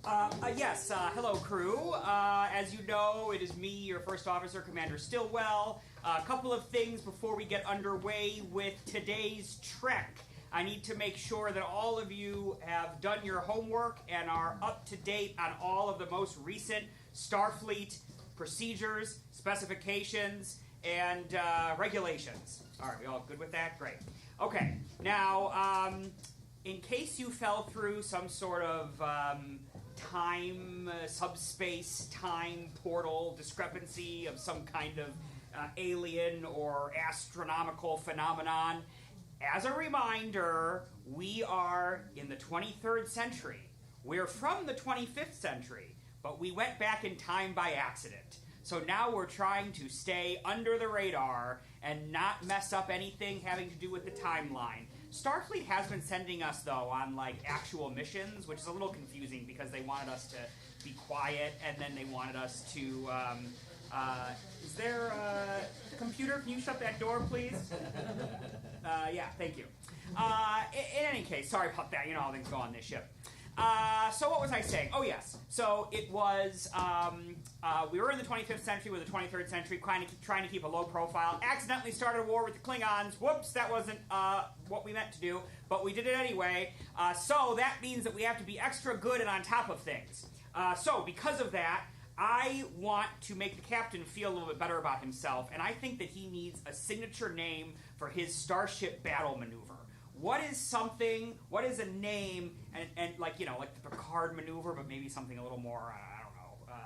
Yes, hello crew. As you know, it is me, your first officer, Commander Stillwell. A couple of things before we get underway with today's trek. I need to make sure that all of you have done your homework and are up to date on all of the most recent Starfleet procedures, specifications, and regulations. All right, we all good with that? Great. Okay, now, in case you fell through some sort of time, subspace, time portal discrepancy of some kind of alien or astronomical phenomenon, as a reminder, we are in the 23rd century. We're from the 25th century, but we went back in time by accident. So now we're trying to stay under the radar and not mess up anything having to do with the timeline. Starfleet has been sending us, though, on like actual missions, which is a little confusing because they wanted us to be quiet and then they wanted us to... is there a computer? Can you shut that door, please? Yeah, thank you. In any case, sorry about that. You know how things go on this ship. So what was I saying? Oh, yes. So it was, we were in the 25th century with the 23rd century, trying to keep a low profile. Accidentally started a war with the Klingons. Whoops, that wasn't what we meant to do, but we did it anyway. So that means that we have to be extra good and on top of things. So because of that, I want to make the captain feel a little bit better about himself, and I think that he needs a signature name for his Starship battle maneuver. What is a name, and like, you know, like the Picard maneuver, but maybe something a little more, I don't know,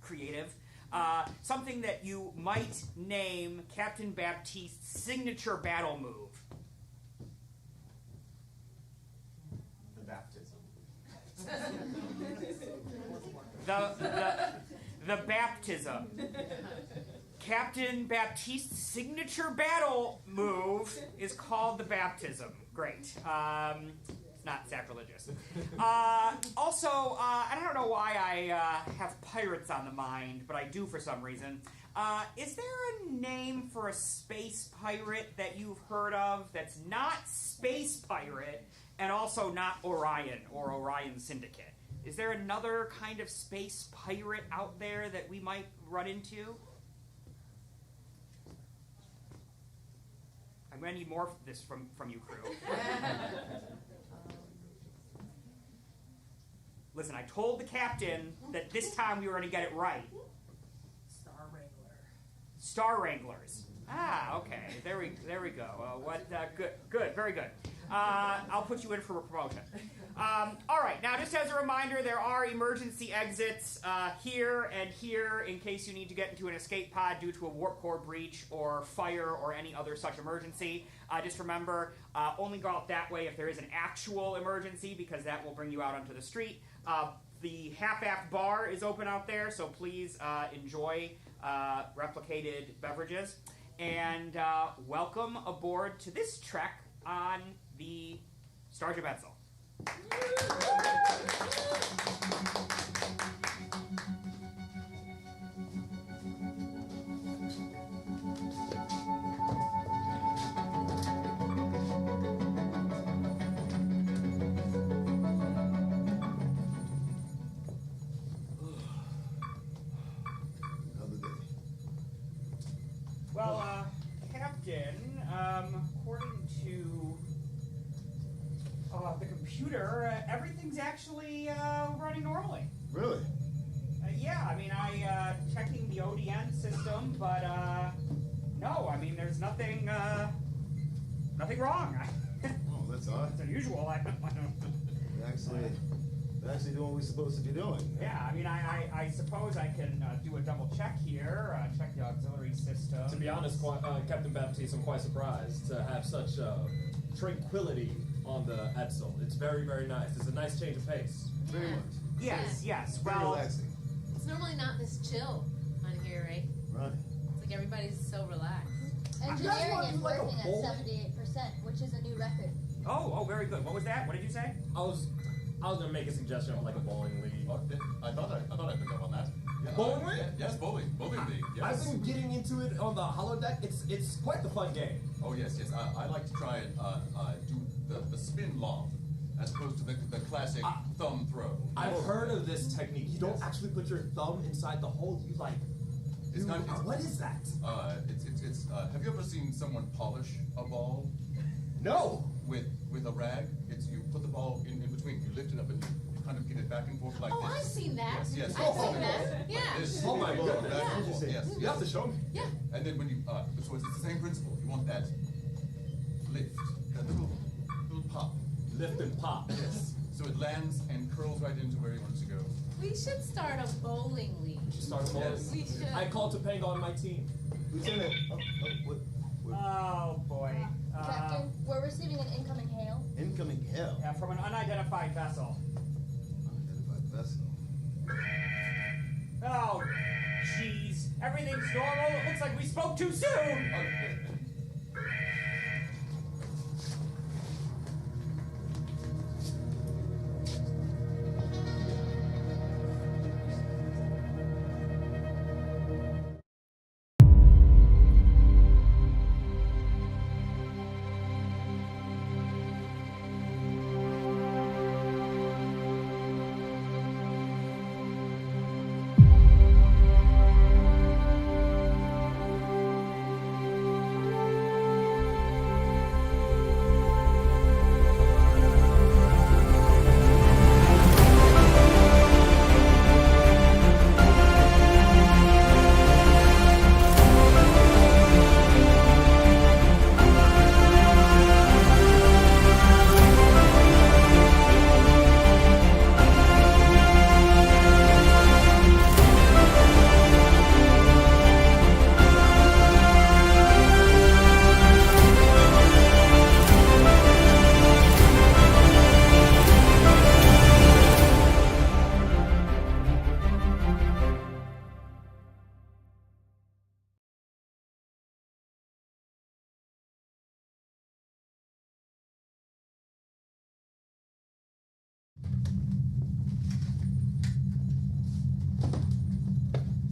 creative. Something that you might name Captain Baptiste's signature battle move. The baptism. The baptism. Captain Baptiste's signature battle move is called the baptism. Great. It's not sacrilegious. Also, I don't know why I have pirates on the mind, but I do for some reason. Is there a name for a space pirate that you've heard of that's not Space Pirate and also not Orion or Orion Syndicate? Is there another kind of space pirate out there that we might run into? I'm going to need more of this from you, crew. Listen, I told the captain that this time we were going to get it right. Star Wrangler. Star Wranglers. Ah, okay. There we go. Good, very good. I'll put you in for a promotion. All right, now just as a reminder, there are emergency exits here and here in case you need to get into an escape pod due to a warp core breach or fire or any other such emergency. Just remember, only go out that way if there is an actual emergency, because that will bring you out onto the street. The half-aft bar is open out there, so please enjoy replicated beverages. And welcome aboard to this trek on the Starship Edsel. Well, Captain, according to the computer, everything's actually running normally. Really? Yeah, I mean, checking the ODN system, but no, I mean, there's nothing wrong. Oh, that's odd. It's unusual. I don't. We're actually doing what we're supposed to be doing. Yeah, I mean, I suppose I can do a double check here, check the auxiliary system. To be honest, Captain Baptiste, I'm quite surprised to have such tranquility on the Edsel. It's very, very nice. It's a nice change of pace. Very much. Yes. Very Well, relaxing. It's normally not this chill on here, right? Right. It's like everybody's so relaxed. Engineering is working at 78%, which is a new record. oh, very good. What was that? What did you say? I was gonna make a suggestion of like a bowling league. Oh, I thought I picked up on that. Yeah, Bowling league? Yes, bowling league. Yes. I've been getting into it on the holodeck. It's quite the fun game. Oh yes. I like to try and do the spin lob. as opposed to the classic thumb throw. I've heard of this technique. You don't actually put your thumb inside the hole. You like. It's not. What is that? It's. Have you ever seen someone polish a ball? No. With a rag? It's you put the ball in between. You lift it up and you kind of get it back and forth like Oh, this. I've seen that. Yes. I've seen that. Yeah. This, Oh my you go goodness. back and Yeah. forth. Yes. You have to show me. Yeah. And then when you so it's the same principle. You want that lift, that little pop. Lift and pop. Yes. So it lands and curls right into where you want it to go. We should start a bowling league. Start bowling. Yes. We should. I call Topanga on my team. Who's in it? What? Oh boy. Captain, we're receiving an incoming hail. Incoming hell. Yeah, from an unidentified vessel. Unidentified vessel. Oh, jeez. Everything's normal. It looks like we spoke too soon.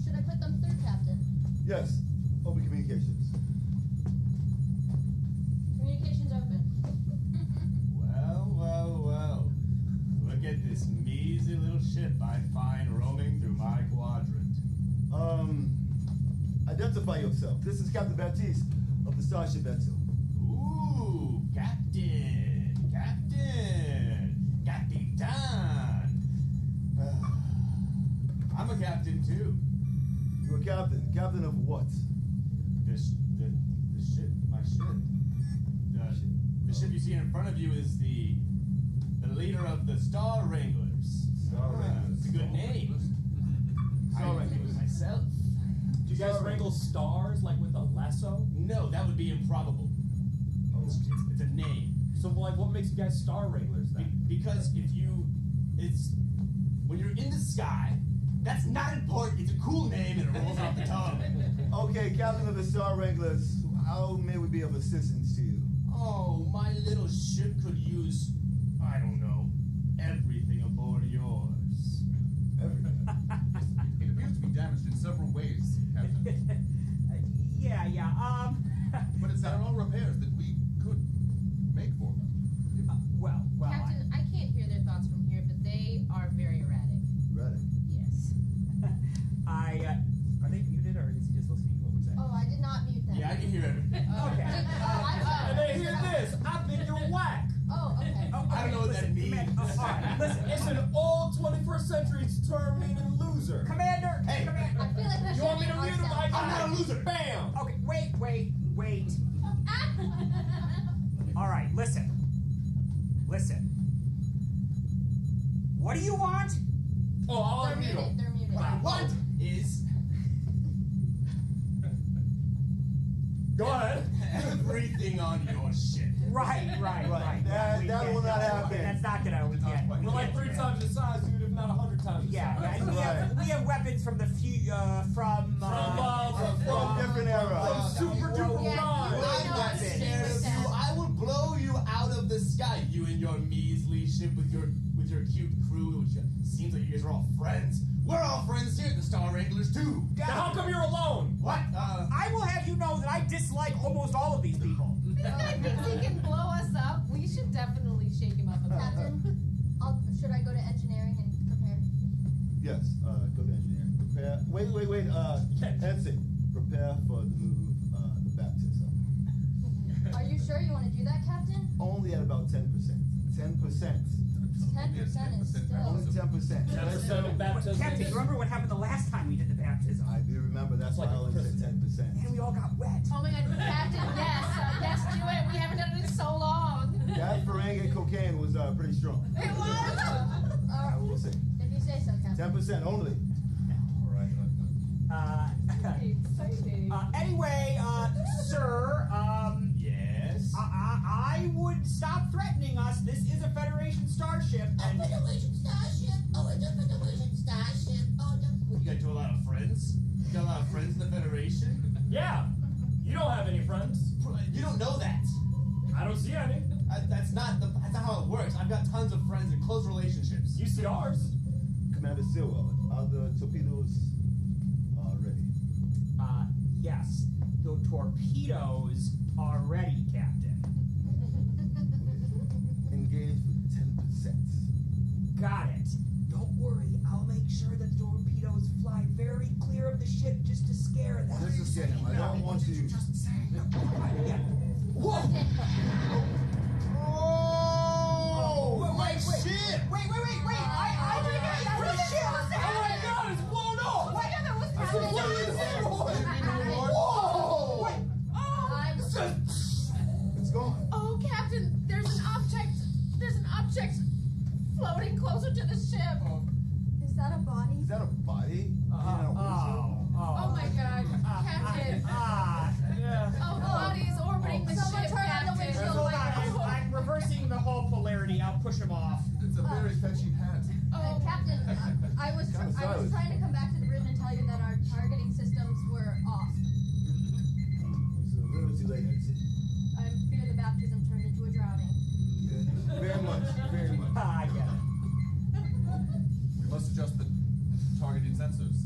Should I put them through, Captain? Yes. Open communications. Communications open. Well. Look at this measly little ship I find roaming through my quadrant. Identify yourself. This is Captain Baptiste of the Starship Edsel. Ooh, Captain. I'm a captain too. You're a captain. Captain of what? The ship, my ship. The ship you see in front of you is the leader of the Star Wranglers. Star Wranglers. It's a good name. Star I Wranglers. it was myself. Do you guys wrangle stars like with a lasso? No, that would be improbable. It's a name. So like, what makes you guys star wranglers then? Because when you're in the sky, that's not important. It's a cool name and it rolls off the tongue. Okay, Captain of the Star Wranglers, how may we be of assistance to you? Oh, my little ship could use, I don't know, everything aboard yours. Everything. It appears to be damaged in several ways, Captain. Yeah. But there are all repairs that we could make for them. Well. Captain, I can't hear their thoughts from here, but they are very erratic. Ready. Yes. Are they muted or is he just listening to what we're saying? Oh, I did not mute them. Yeah, I can hear everything. Okay. And then hear this. I think you're whack. Oh, okay. I don't know what that means. All right, listen. It's an old 21st century term meaning loser. Commander. Hey. Commander. I feel like we You want me to should read them? I'm not a loser. Bam. Okay, wait. All right, listen. What do you want? Oh, I'll They're read them. muted. They're muted. What I want is Go ahead. everything on your ship. Right. That will not happen. That's not gonna. Yeah, quite- We're like 3 times the size, dude, if not 100 times the Yeah, size. and we have weapons from the from different era. Super duper Yeah, prime. you I'm know not it's scared of you. I will blow you out of the sky. You and your measly ship with your cute crew, which seems like you guys are all friends. We're all friends here at the Star Wranglers too. Now how come you're alone? What? I will have you know that I dislike almost all of these people. This guy thinks he can blow us up. We should definitely shake him up a bit. Captain, should I go to engineering and prepare? Yes, go to engineering. Prepare. Wait. Edsel, prepare for the move, the baptism. Are you sure you want to do that, Captain? Only at about 10%. 10%. 10% is still. Only 10%. 10% of baptism. Captain, you remember what happened the last time we did the baptism? I do remember. That's why I only said 10%. And we all got wet. Oh my god, Captain, yes, do it. We haven't done it in so long. That Ferengi cocaine was pretty strong. It was. We'll see. If you say so, Captain. 10% only. All right. Exciting. Anyway, sir, Yes. I would stop threatening us. This is a Federation starship, and Federation starship. Oh, it's a Federation starship. Oh, no. You got a lot of friends? You got a lot of friends in the Federation? Yeah. You don't have any friends. You don't know that. I don't see any. That's not how it works. I've got tons of friends and close relationships. You see ours. Commander Stilwell, are the torpedoes ready? yes, the torpedoes are ready, Captain. Engage with 10%. Got it. Don't worry, I'll make sure that the torpedoes fly very clear of the ship just to scare them. This is getting him. I don't want you. Yeah. Whoa! Oh, Wait, shit! Wait! I didn't get it. The ship! Oh my god, it's blown up! Oh my god, that was It's gone. Oh, Captain, there's an object floating closer to the ship. Is that a body? Is that a body? Oh my god, Captain. Yeah. Oh, the body's orbiting the Someone ship, turn on the Captain. windshield. Hold on, I'm reversing the whole polarity. I'll push him off. It's a very fetching hat. Oh, Captain, I was trying to come back to the bridge and tell you that our targeting systems were off. It's a little too late, Edsel. I fear the baptism turned into a drowning. Yeah, very much. I get it. We must adjust the targeting sensors.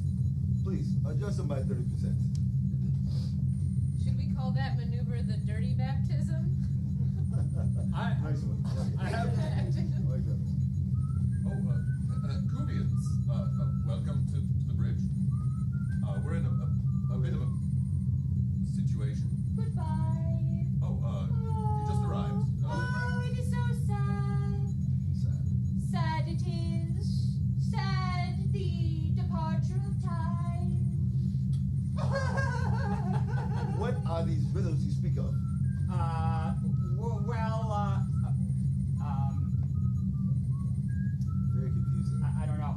Please, adjust them by 30%. should we call that maneuver the dirty baptism? Nice one. I have. I like that. Oh, Kubians, welcome to the bridge. We're in a bit of a situation. Goodbye. Oh, you just arrived. Oh, it is so sad. Sad it is. Sad the departure of time. What are these riddles you speak of? Very confusing. I don't know.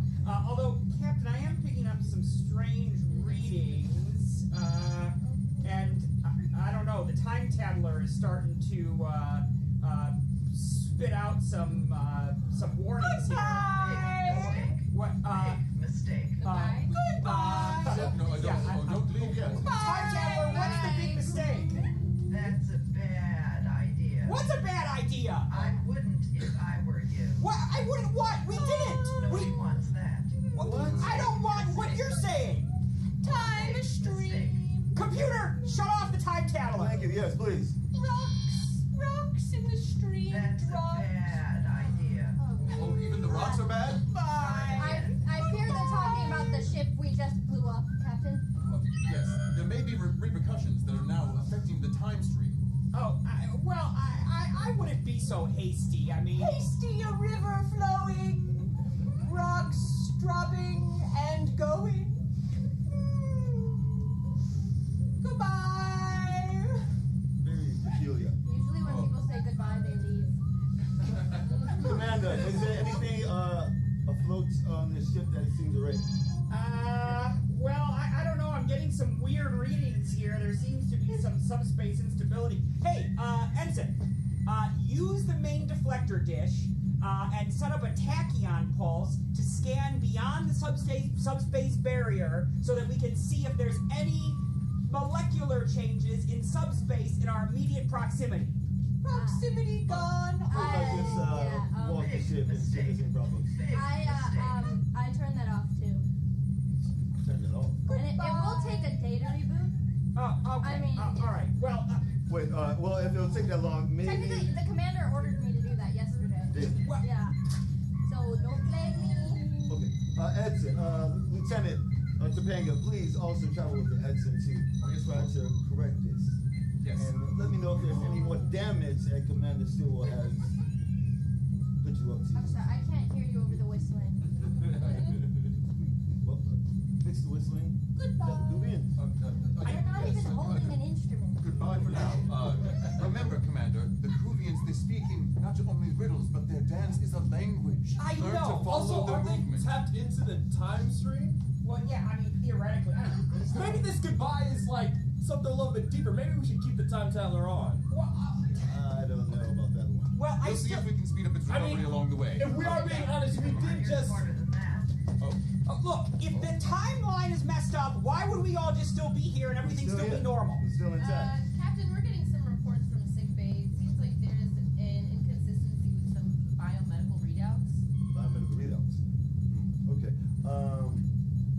Although, Captain, I am picking up some strange readings, and I don't know. The time tattler is starting to spit out some warnings here. What? Mistake. Goodbye. No, don't leave yet. Time tattler, what's the big mistake? That's a bad idea. What's a bad idea? I wouldn't if I were you. What? I wouldn't. What? We didn't. Nobody wants that. What? I don't want what you're saying. Time stream. Computer, shut off the time tattler. Thank you. Yes, please. Rocks in the stream. That's a Drop. bad idea. Oh, even the rocks are bad? I fear they're talking about the ship we just blew up, Captain. Yes, there may be repercussions that are now affecting the time stream. Oh, I wouldn't be so hasty. I mean, Hasty, a river flowing, rocks dropping and going. Goodbye. Very peculiar. Usually when people say goodbye, they leave. Commander, is there anything afloat on this ship that seems erratic? I don't know. I'm getting some weird readings here. There seems to be some subspace instability. Hey, Ensign, use the main deflector dish and set up a tachyon pulse to scan beyond the subspace barrier so that we can see if there's any molecular changes in subspace in our immediate proximity. Proximity gone. I just walk the ship and see if there's any problems. I turned that off too. Turn it off. And it will take a day to reboot. Oh, okay. I mean, all right. Well, Wait, well, if it'll take that long, maybe. Technically, the commander ordered me to do David. Yeah. So don't blame me. Okay. Edson, Lieutenant Topanga, please also travel with the Edson to try to correct this. Yes. And let me know if there's any more damage that Commander Stillwell has put you up to. I'm sorry, I can't hear you over the whistling. Well, fix the whistling. Goodbye. Move in. You're not even holding an instrument. Goodbye for now. Remember, Commander, the Kruvians, they speak in not only riddles, but their dance is a language. I Learn know. to follow Also, the are movement. they tapped into the time stream? Well, yeah, I mean, theoretically, I don't know. Maybe this goodbye is like something a little bit deeper. Maybe we should keep the time traveler on. Well, I don't know about that one. well, I We'll see still... if we can speed up its recovery along the way. If we are being honest, we did just. Harder than that. Look, if the timeline is messed up, why would we all just still be here and everything still be here. normal? We're still intact. Captain, we're getting some reports from sick bay. It seems like there's an inconsistency with some biomedical readouts. Biomedical readouts. Okay.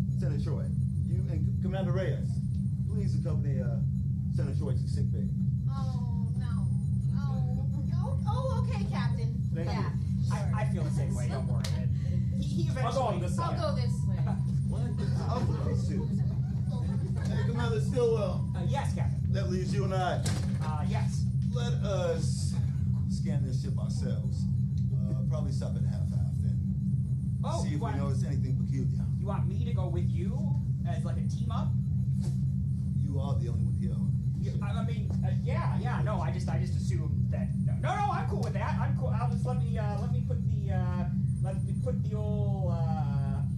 Lieutenant Troy, you and Commander Reyes, please accompany Senator Troy to sick bay. Oh, no. Oh, okay, Captain. Thank you. I feel the same way, don't worry. He eventually... I'll go on this I'll side. go this way. I'll put these two. Hey, Commander Stillwell, yes, Captain. that leaves you and I. Yes. Let us scan this ship ourselves. Probably stop at half-half then. Oh, See if we notice anything peculiar. You want me to go with you as like a team up? You are the only one here. I mean, yeah. No, I just assumed that. No, I'm cool with that. I'm cool. I'll just let me put the old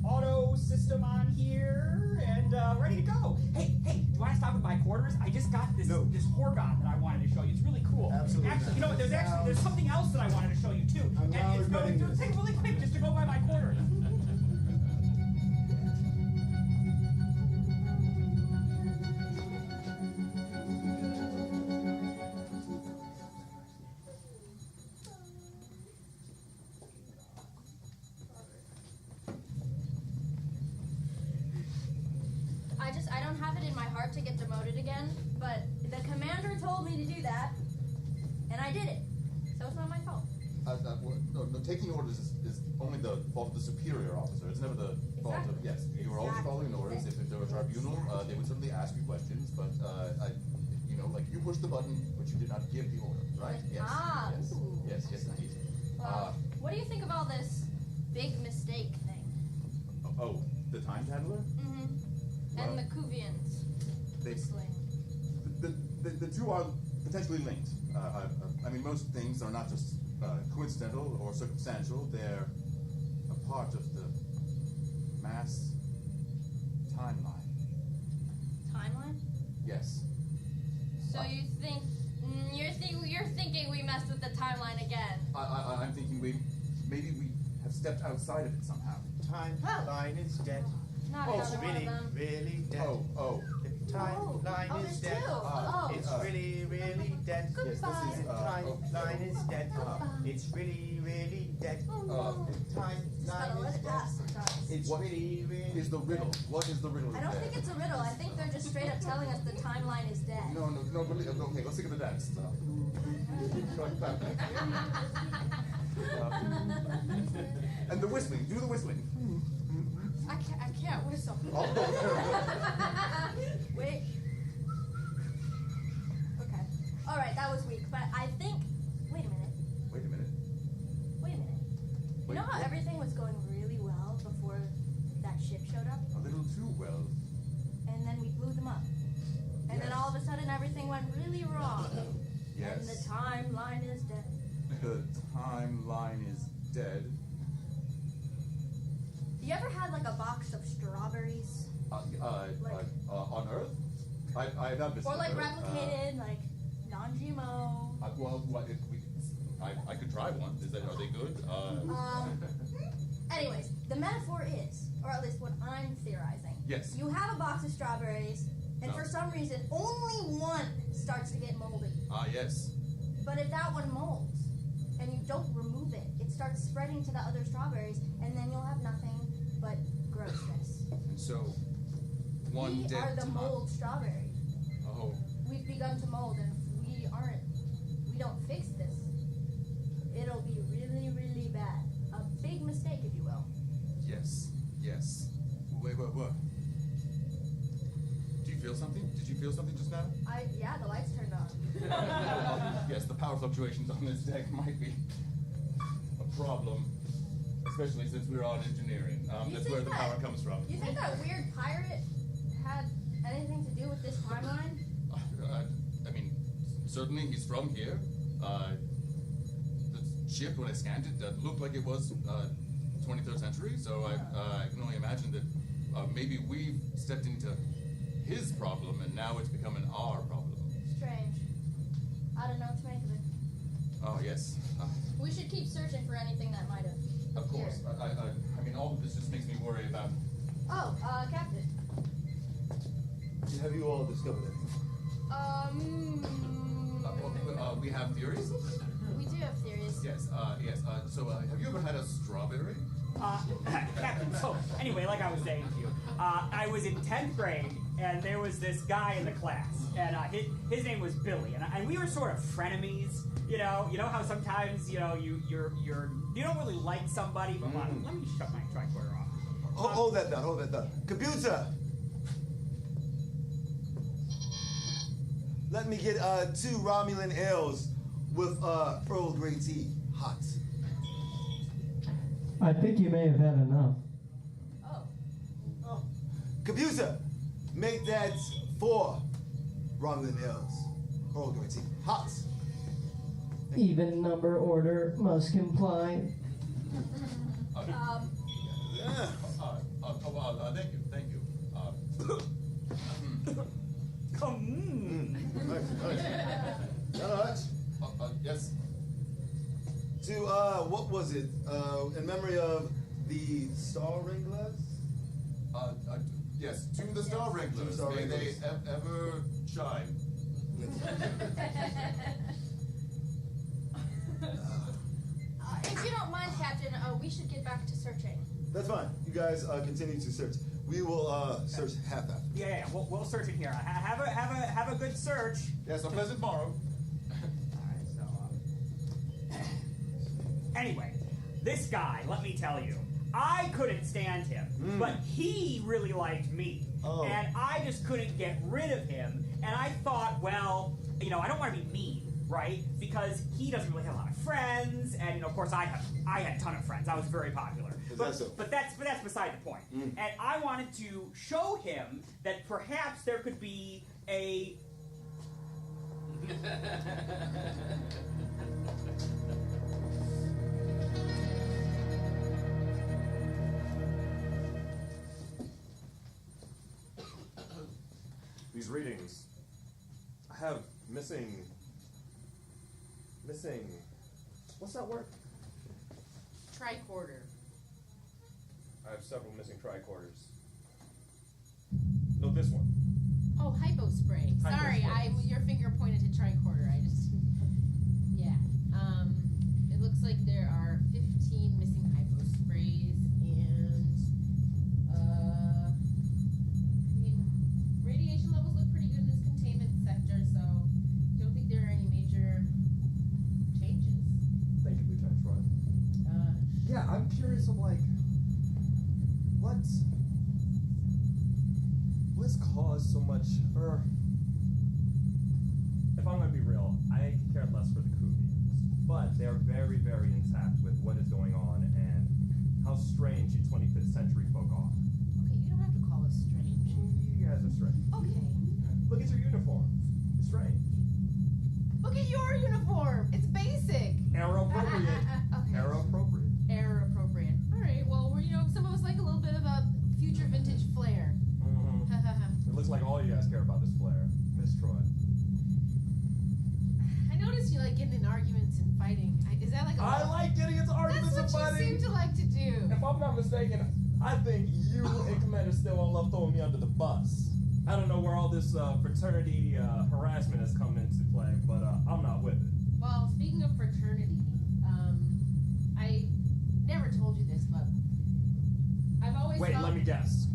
auto system on here and ready to go. Hey, do you want to stop at my quarters? I just got this this Horgon that I wanted to show you. It's really cool. Absolutely. Actually, you know what? There's something else that I wanted to show you too. I'm now And it's going regretting to this. take really quick just to go by my quarters. I don't have it in my heart to get demoted again, but the commander told me to do that, and I did it. So it's not my fault. No, taking orders is only the fault of the superior officer. It's never the fault of, yes, you were always following orders. If there were a tribunal, they would certainly ask you questions, but, like you pushed the button, but you did not give the order, right? Yes. Yes, indeed. What do you think of all this big mistake thing? The time handler? Mm-hmm. Well, And the Kuvians. They, Whistling. the two are potentially linked. I mean, most things are not just coincidental or circumstantial. They're a part of the mass timeline. Timeline? Yes. So you think you're thinking we messed with the timeline again? I'm thinking maybe we have stepped outside of it somehow. Timeline is dead. Not It's another one really, of them. really dead. The timeline there's is dead. two. It's really, really dead. Goodbye. The timeline is dead. It's really, really dead. Oh, no. The Just gotta timeline let is it dead. pass sometimes. It's really, really Is the riddle? What is the riddle? I don't think it's a riddle. I think they're just straight up telling us the timeline is dead. No. Okay, let's think of the dance. And the whistling. Do the whistling. I can't whistle. Wait. Okay. All right, that was weak, but I think. Wait a minute. Wait a minute. You know how what? everything was going really well before that ship showed up, A little too well. and then we blew them up, and then Yes. all of a sudden everything went really wrong, Yes. and the timeline is dead. The timeline is dead. You ever had like a box of strawberries, On Earth? I have not visited or like Earth. replicated, like non-GMO? I could try one. Are they good? Anyways, the metaphor is, or at least what I'm theorizing. Yes. You have a box of strawberries, and No. for some reason, only one starts to get moldy. Yes. But if that one molds, and you don't remove it, it starts spreading to the other strawberries, and then you'll have nothing but grossness. And so, one We dead are the time. mold strawberry. Oh. We've begun to mold, and if we don't fix this, it'll be really, really bad. A big mistake, if you will. Yes. Wait. Do you feel something? Did you feel something just now? Yeah, the lights turned on. Yes, the power fluctuations on this deck might be a problem, especially since we're on engineering. That's where the power comes from. You think that weird pirate had anything to do with this timeline? I mean, certainly he's from here. The ship, when I scanned it, looked like it was 23rd century, so I can only imagine that maybe we've stepped into his problem, and now it's becoming our problem. Strange. I don't know what to make of it. Oh, yes. We should keep searching for anything that might have. Of course. I mean, all of this just makes me worry about... Oh, Captain. Have you all discovered it? We have theories? We do have theories. Yes. So, have you ever had a strawberry? Captain, so anyway, like I was saying to you, I was in 10th grade, and there was this guy in the class, and his name was Billy, and we were sort of frenemies. You know how sometimes you don't really like somebody, but let me shut my tricorder off. Hold that down. Computer! Let me get 2 Romulan ales with Earl Grey tea, hot. I think you may have had enough. Oh. Computer, make that 4 Romulan ales, Earl Grey tea, hot. Even number order must comply. Thank you. Nice. Yes. To, what was it? In memory of the Star Wranglers? Yes, to the Star Wranglers. May they ever shine. If you don't mind, Captain, we should get back to searching. That's fine. You guys continue to search. We will search half. Yeah. We'll search it here. Have a good search. Yes, a pleasant morrow. Anyway, this guy, let me tell you, I couldn't stand him, but he really liked me. Oh. And I just couldn't get rid of him. And I thought, well, I don't want to be mean, right? Because he doesn't really have a lot of friends, and of course I had a ton of friends. I was very popular. But that's beside the point. And I wanted to show him that perhaps there could be a These readings have missing. What's that word? Tricorder. I have several missing tricorders. No, this one. Oh, hypospray. Sorry, your finger pointed to tricorder. Yeah. It looks like there are 15 missing hyposprays, and radiation levels look pretty good in this containment sector, so don't think there are any major changes. Thank you, Lieutenant Troy. Yeah, I'm curious of what's caused so much. If I'm going to be real, I care less for the Kubians, but they're very, very intact with what is going on and how strange you 25th century folk are. Okay, you don't have to call us strange. You guys are strange. Okay. Look at your uniforms. It's strange. Look at your uniform. It's basic. Era appropriate. Okay. Era appropriate. Era appropriate. All right. Well, some of us like a little bit of a future vintage flair. It looks like all you guys care about is flair, Miss Troy. I noticed you like getting in arguments and fighting. Is that like a I like getting into arguments and That's what fighting. you seem to like to do. If I'm not mistaken, I think you and Commander Stillwell love throwing me under the bus. I don't know where all this fraternity harassment has come into play, but I'm not with it. Well, speaking of fraternity, I never told you this, but I've always Wait, felt... let me guess.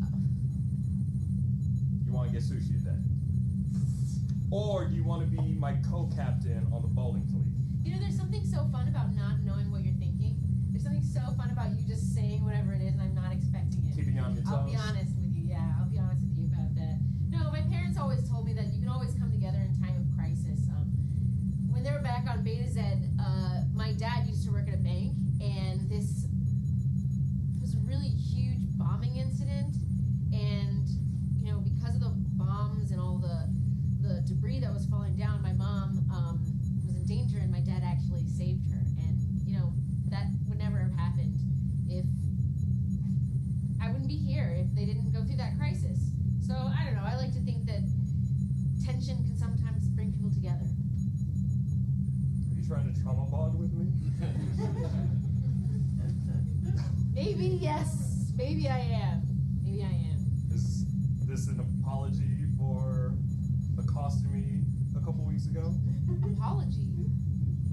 You want to get sushi today? Or do you want to be my co-captain on the bowling team? There's something so fun about not knowing what you're thinking. There's something so fun about you just saying whatever it is, and I'm not expecting it. Keeping you on your toes. I'll be honest with you. Yeah, I'll be honest with you about that. No, my parents always told me that you can always come together in time of crisis. When they were back on Beta Z, my dad used to work at a bank, and this was a really huge bombing incident. And you know, because of the bombs and all the debris that was falling down, my mom was in danger, and my dad actually saved her. And you know, that would never have happened if I wouldn't be here if they didn't go through that crisis. So I don't know. I like to think that tension can sometimes bring people together. Are you trying to trauma bond with me? Maybe yes. Maybe I am. Maybe I am. Is this an apology for accosting me a couple weeks ago? Apology?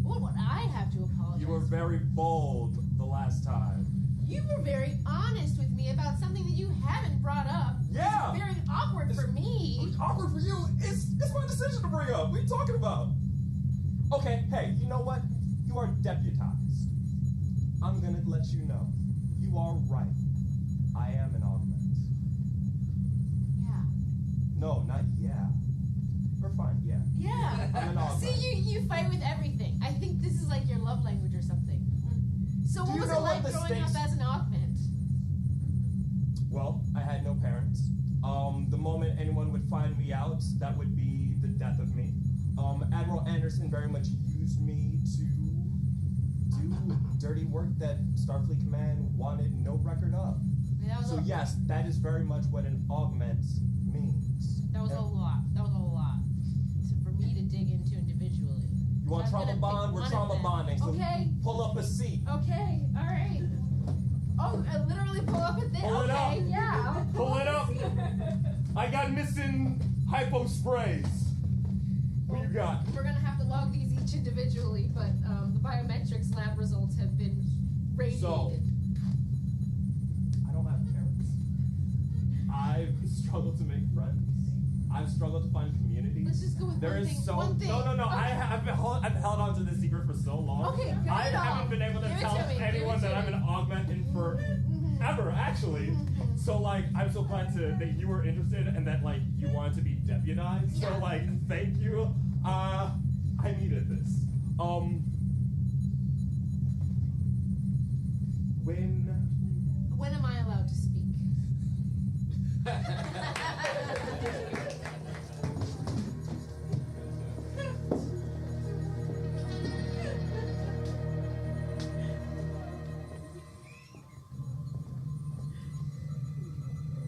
What would I have to apologize? You were very bold the last time. You were very honest with me about something that you haven't brought up. Yeah. It's very awkward for me. Awkward for you? It's my decision to bring up. What are you talking about? Okay, hey, you know what? You are deputized. I'm gonna let you know. You are right. I am an augment. Yeah. No, not yeah. We're fine, yeah. Yeah. I'm an augment. See, you fight with everything. I think this is like your love language or something. So what was it like growing up as an augment? Well, I had no parents. The moment anyone would find me out, that would be the death of me. Admiral Anderson very much used me to do dirty work that Starfleet Command wanted no record of. So yes, that is very much what an augment means. That was a lot. That was a lot for me to dig into individually. You want trauma bond? We're trauma bonding. So okay. Pull up a seat. Okay. All right. Oh, I literally pull up a thing. Pull it okay. up. Yeah. I'll Pull it up. I got missing hypo sprays. What you got? We're gonna have to log these each individually, but the biometrics lab results have been radiated. So, I don't have parents. I've struggled to make friends. I've struggled to find community. Let's just go with There one is thing. so One thing. no. Okay. I've held on to this secret for so long. Okay, good I enough. haven't been able to Give it tell to me, give anyone it to that I'm me. an augment in forever, actually. So like, I'm so glad that you were interested and that like you wanted to be deputized. So like, thank you. I needed this. When am I allowed to speak?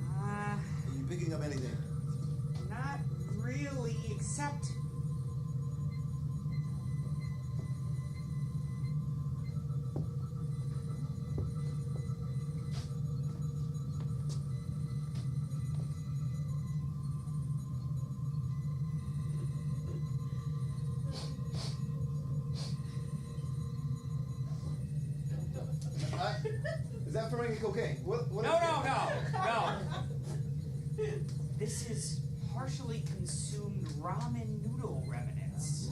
Are you picking up anything? Not really, except... Is that Ferengi cocaine? What No. This is partially consumed ramen noodle remnants.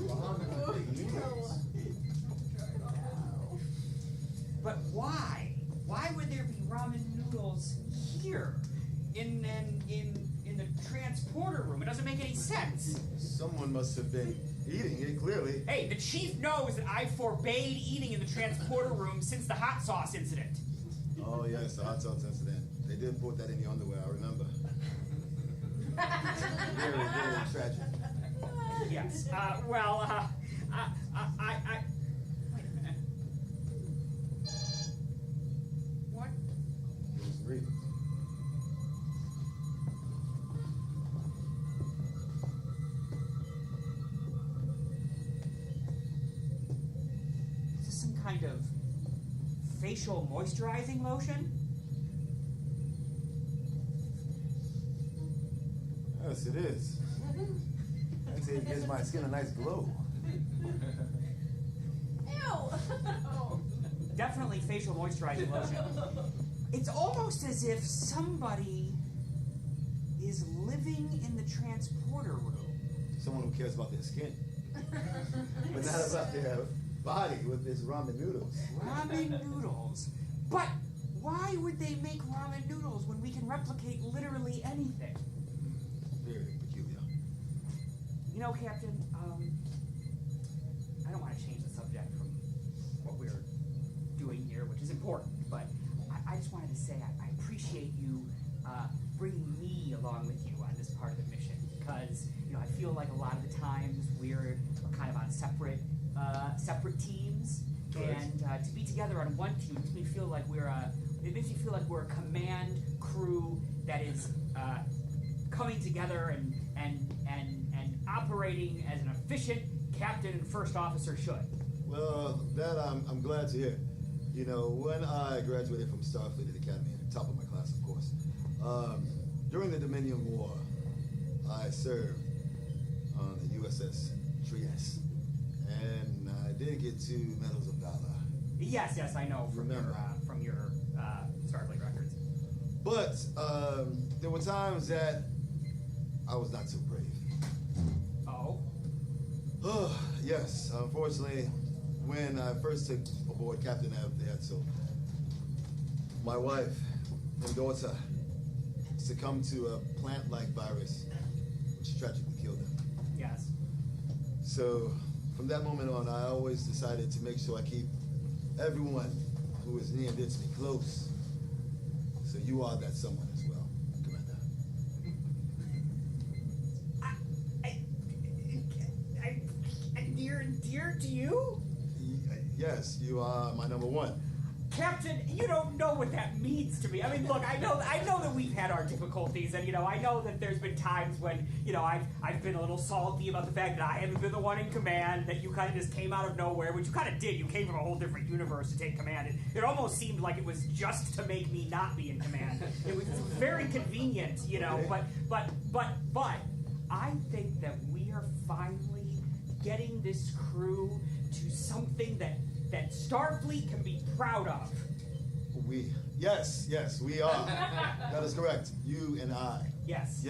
But why? Why would there be ramen noodles here in the transporter room? It doesn't make any sense. Someone must have been eating it, clearly. Hey, the chief knows that I forbade eating in the transporter room since the hot sauce incident. Oh, yes, the hot sauce incident. They did put that in the underwear, I remember. Very, very tragic. Yes. Wait a minute. What? It was real. Is this some kind of facial moisturizing lotion? Yes, it is. I'd say it gives my skin a nice glow. Ew! Definitely facial moisturizing lotion. It's almost as if somebody is living in the transporter room. Someone who cares about their skin. But not about their body with this ramen noodles. Ramen noodles? But why would they make ramen noodles when we can replicate literally anything? Very peculiar. You know, Captain, I don't want to change the subject from what we're doing here, which is important, but I just wanted to say I appreciate you bringing me along with you on this part of the mission, because, you know, I feel like a lot of the times we're kind of on separate teams, and to be together on one team makes me feel like we're a command crew that is coming together and operating as an efficient captain and first officer should. Well, that I'm glad to hear. You know, when I graduated from Starfleet Academy, at the top of my class, of course, during the Dominion War, I served on the USS Edsel, and I did get 2 Medals of Valor. Yes, I know from your Starfleet records. But there were times that I was not so brave. Oh? Yes, unfortunately, when I first took aboard Captain of the Edsel, my wife and daughter succumbed to a plant-like virus, which tragically killed them. Yes. So, from that moment on, I always decided to make sure I keep everyone who is near and dear to me close. So you are that someone as well, Commander. I'm near and dear to you? Yes, you are my number one. Captain, you don't know what that means to me. I mean, look, I know that we've had our difficulties, and, you know, I know that there's been times when, you know, I've been a little salty about the fact that I haven't been the one in command, that you kind of just came out of nowhere, which you kind of did. You came from a whole different universe to take command, and it almost seemed like it was just to make me not be in command. It was very convenient, you know, but I think that we are finally getting this crew to something that Starfleet can be proud of. Yes, we are. That is correct. You and I. Yes.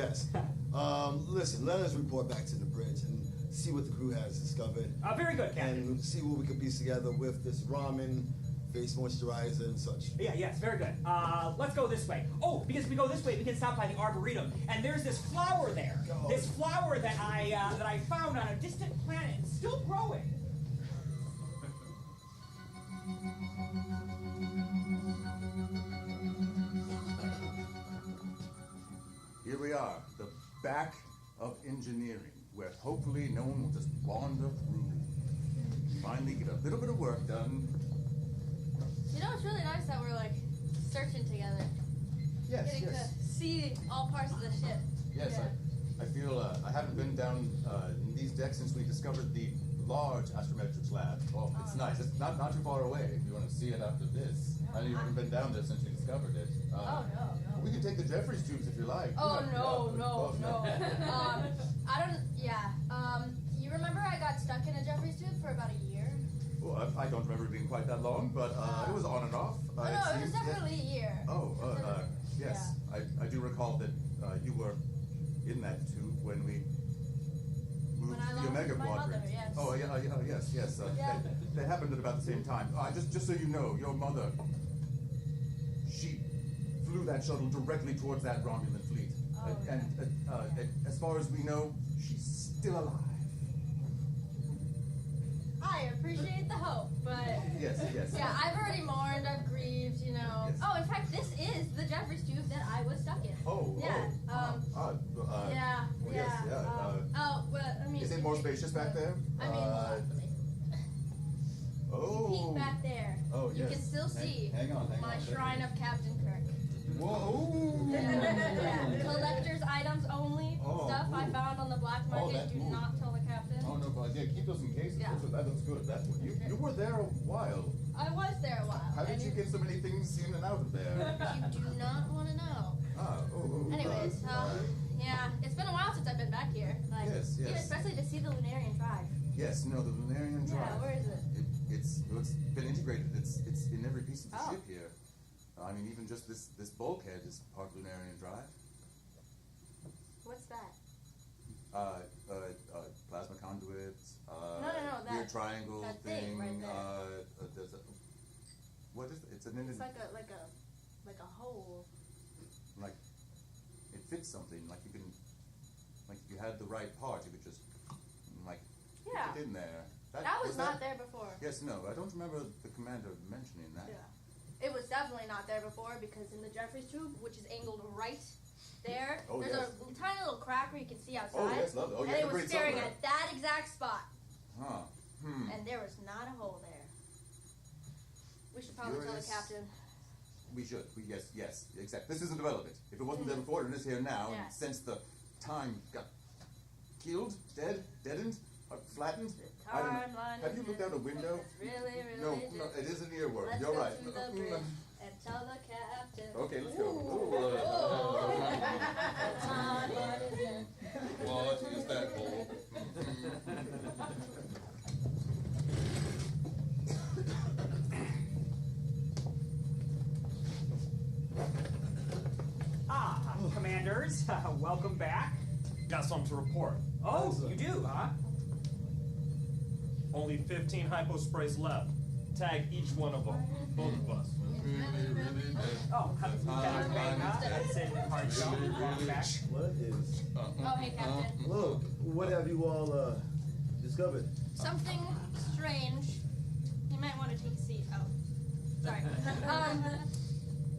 Listen, let us report back to the bridge and see what the crew has discovered. Very good, Captain. And see what we can piece together with this ramen, face moisturizer, and such. Yes, very good. Let's go this way. Oh, because if we go this way, we can stop by the Arboretum, and there's this flower there. Oh. This flower that I found on a distant planet. It's still growing. Here we are, the back of engineering, where hopefully no one will just wander through. Finally get a little bit of work done. You know, it's really nice that we're like searching together. Getting to see all parts of the ship. Yes, Yeah. I feel I haven't been down in these decks since we discovered the large astrometrics lab. Oh, it's nice. It's not too far away if you want to see it after this. I know you haven't been down there since you discovered it. No. We can take the Jeffries tubes if you like. Oh, Yeah, no. I don't, you remember I got stuck in a Jeffries tube for about a year? Well, I don't remember it being quite that long, but it was on and off. It was definitely a year. Yes. I do recall that you were in that tube when we moved When I to the lost Omega my Quadrant. mother, yes. Oh, yes. Yeah. They happened at about the same time. Just so you know, your mother, she flew that shuttle directly towards that Romulan fleet. As far as we know, she's still alive. I appreciate the hope, but... Yes. Yeah, I've already mourned, I've grieved, you know. Yes. Oh, in fact, this is the Jeffries tube that I was stuck in. Is it more spacious back there? Peek back there. Oh, you can still see hang on, my shrine of Captain Kirk. Whoa! Collector's items only. Stuff I found on the black market. Do not tell the captain. Oh no, but keep those in cases. Yeah. That looks good. You were there a while. I was there a while. How did you get so many things in and out of there? You do not want to know. Anyways, it's been a while since I've been back here. Like, Yes. Even especially to see the Lunarian Drive. Yes, no, the Lunarian Drive. Yeah, where is it? It's been integrated. It's in every piece of the Oh. ship here. I mean, even just this bulkhead is part Lunarian Drive. What's that? Plasma conduits. No, Weird triangle that thing right there. It's like a hole. like it fits something. Like you can, like if you had the right part, you could just like Yeah. put it in there. That was not there before. Yes, no, I don't remember the commander mentioning that. Yeah. It was definitely not there before because in the Jeffries tube, which is angled right there, Oh, there's yes. a tiny little crack where you can see outside. Oh yes, lovely. Oh, and yeah, it was great staring somewhere. at that exact spot. Huh. Hmm. And there was not a hole there. We should probably tell the Curious. captain. We should. Yes, exactly. This isn't development. If it wasn't there before, it is here now. Yeah. And since the time got killed, deadened, flattened, I don't know. Timeline Have you looked out a window? It's really, really No, just- no, it is an earworm. Let's You're go right. to the bridge and tell the captain. Okay, let's go. What is that hole? Commanders, welcome back. Got something to report. Oh, you do, huh? Only 15 hypo sprays left. Tag each one of them. Both of us. Oh, that's it. Hard shell. Welcome back. What is? Oh, hey, Captain. Look, what have you all discovered? Something strange. You might want to take a seat. Oh, sorry.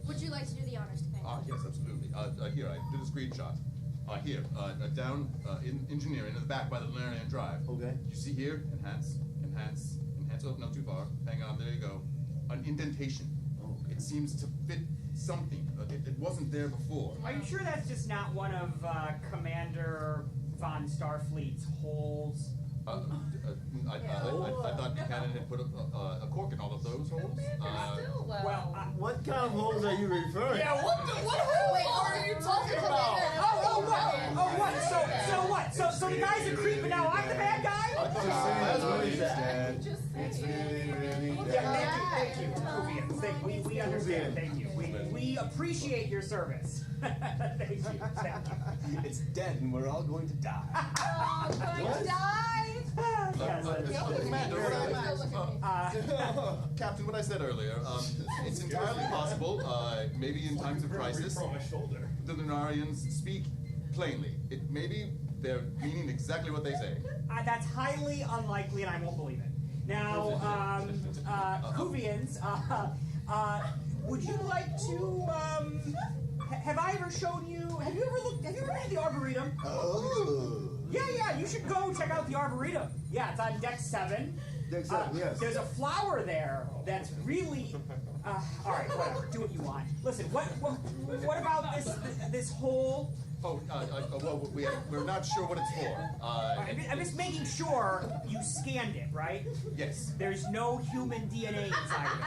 Would you like to do the honors to Peng? Yes, absolutely. Here, I did a screenshot. Here, down in engineering, in the back by the Lunarian Drive. Okay. You see here, enhance. Oh, not too far. Hang on, there you go. An indentation. Okay. It seems to fit something. It wasn't there before. Are you sure that's just not one of Commander von Starfleet's holes? I thought Buchanan had put a cork in all of those holes. What kind of holes are you referring? Yeah, what are you talking about? So what? So the guy's a creep, but now I'm the bad guy? It's really, really Thank you. We understand. Thank you. We appreciate your service. Thank you. It's dead and we're all going to die. Oh, I'm going to die. Captain, what I said earlier, it's entirely possible, maybe in times of crisis, the Lunarians speak plainly. Maybe they're meaning exactly what they say. That's highly unlikely, and I won't believe it. Now, Kuvians, would you like to? Have I ever shown you? Have you ever been to the Arboretum? Oh. Yeah. You should go check out the Arboretum. Yeah, it's on deck 7. Deck 7, yes. There's a flower there that's really. All right, whatever. Do what you want. Listen, what about this whole? Well, we're not sure what it's for. I'm just making sure you scanned it, right? Yes. There's no human DNA inside of it.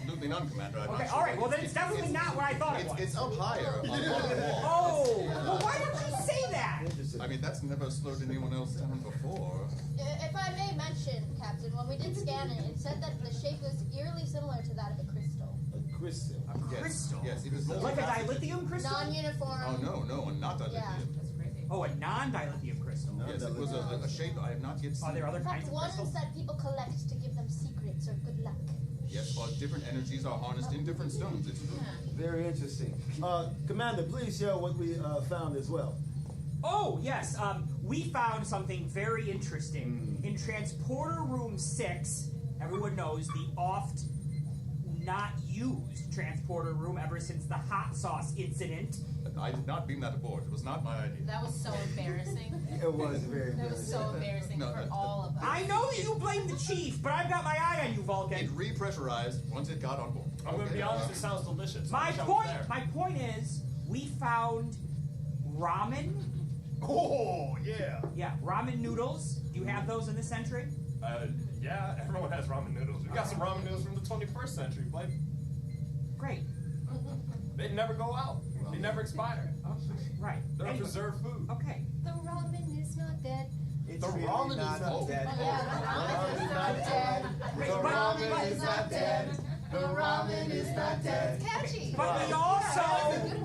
Absolutely none, Commander. I'm Okay, not sure. all right. Well, then it's definitely not what I thought it was. It's up higher on the wall. Oh, well, why don't you say that? I mean, that's never slowed anyone else down before. If I may mention, Captain, when we did scan it, it said that the shape was eerily similar to that of a crystal. A crystal. Crystal? Yes, it was more Like a dilithium crystal? Non-uniform. Oh, no, not dilithium. Yeah. That's crazy. Oh, a non-dilithium crystal. Yes, it was a shape I have not yet seen. Are there other In kinds fact, of crystals? ones that people collect to give them secrets or good luck. Yes, different energies are harnessed in different stones. It's true. Very interesting. Commander, please share what we found as well. Oh, yes. We found something very interesting. In Transporter Room 6, everyone knows the oft not used transporter room ever since the hot sauce incident. I did not beam that aboard. It was not my idea. That was so embarrassing. It was very That was so embarrassing for all of us. I know that you blame the chief, but I've got my eye on you, Vulcan. It repressurized once it got on board. I'm going to be honest, it sounds delicious. My I wish I was there. point is, we found ramen. Oh, yeah. Yeah, ramen noodles. Do you have those in this century? Yeah, everyone has ramen noodles. We got some ramen noodles from the 21st century, Blake. Great. They never go out. They never expire. Oh, right. They're Anyway. preserved food. Okay. The ramen is not dead. It's The really ramen is not not dead. The ramen is not dead. The ramen is not dead. Catchy. But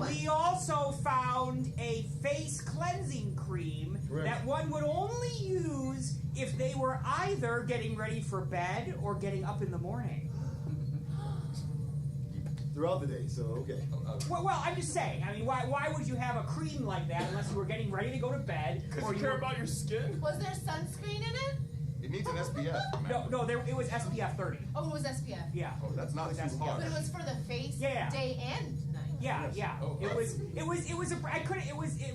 we also found a face cleansing cream that one would only use if they were either getting ready for bed or getting up in the morning. throughout the day, so okay. Well, I'm just saying. I mean, why would you have a cream like that unless you were getting ready to go to bed? Because you care about your skin? Was there sunscreen in it? It needs an SPF. No, it was SPF 30. Oh, it was SPF. Yeah. Oh, that's not too hard. But it was for the face, Yeah. day and night. Yeah. Oh, It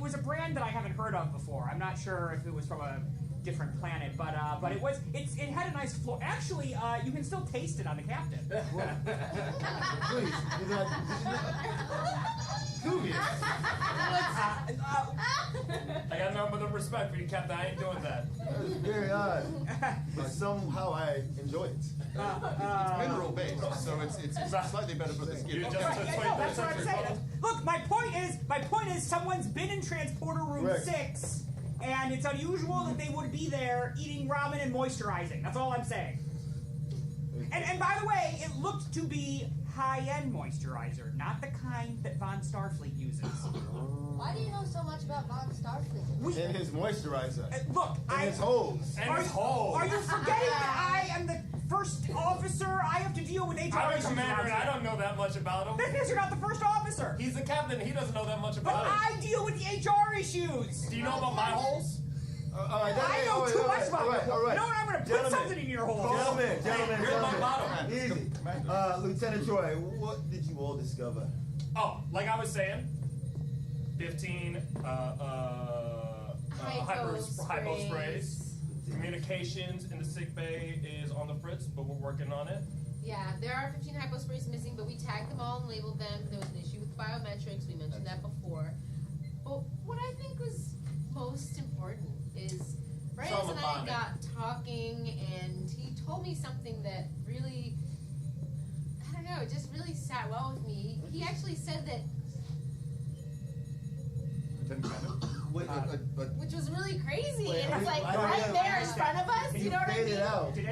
was a brand that I haven't heard of before. I'm not sure if it was from a different planet, but it had a nice floor. Actually, you can still taste it on the captain. Please, I got nothing but respect for you, Captain. I ain't doing that. That is very odd. But somehow I enjoy it. It's mineral based, so it's slightly better for the skin. That's what I'm saying. Look, my point is, someone's been in transporter room 6, and it's unusual that they would be there eating ramen and moisturizing. That's all I'm saying. And by the way, it looked to be high-end moisturizer, not the kind that Von Starfleet uses. Why do you know so much about Von Starfleet? And his moisturizer. Look, his hose. Are you forgetting that I am the first officer? I have to deal with HR I'm a issues. commander and I don't know that much about him. That's because you're not the first officer. He's the captain. He doesn't know that much But about it. I deal with the HR issues. Do you know about my holes? I know too much about your hole. You know what? I'm going to put something in your hole. Gentlemen. Easy. Lieutenant Troy, what did you all discover? Oh, like I was saying, 15 hypo sprays. Communications in the sick bay is on the fritz, but we're working on it. Yeah, there are 15 hypo sprays missing, but we tagged them all and labeled them. There was an issue with biometrics. We mentioned that before. But what I think was most important is Reyes and I got talking, and he told me something that really, I don't know, it just really sat well with me. He actually said that, which was really crazy, and it's like right there in front of us, you know what I mean?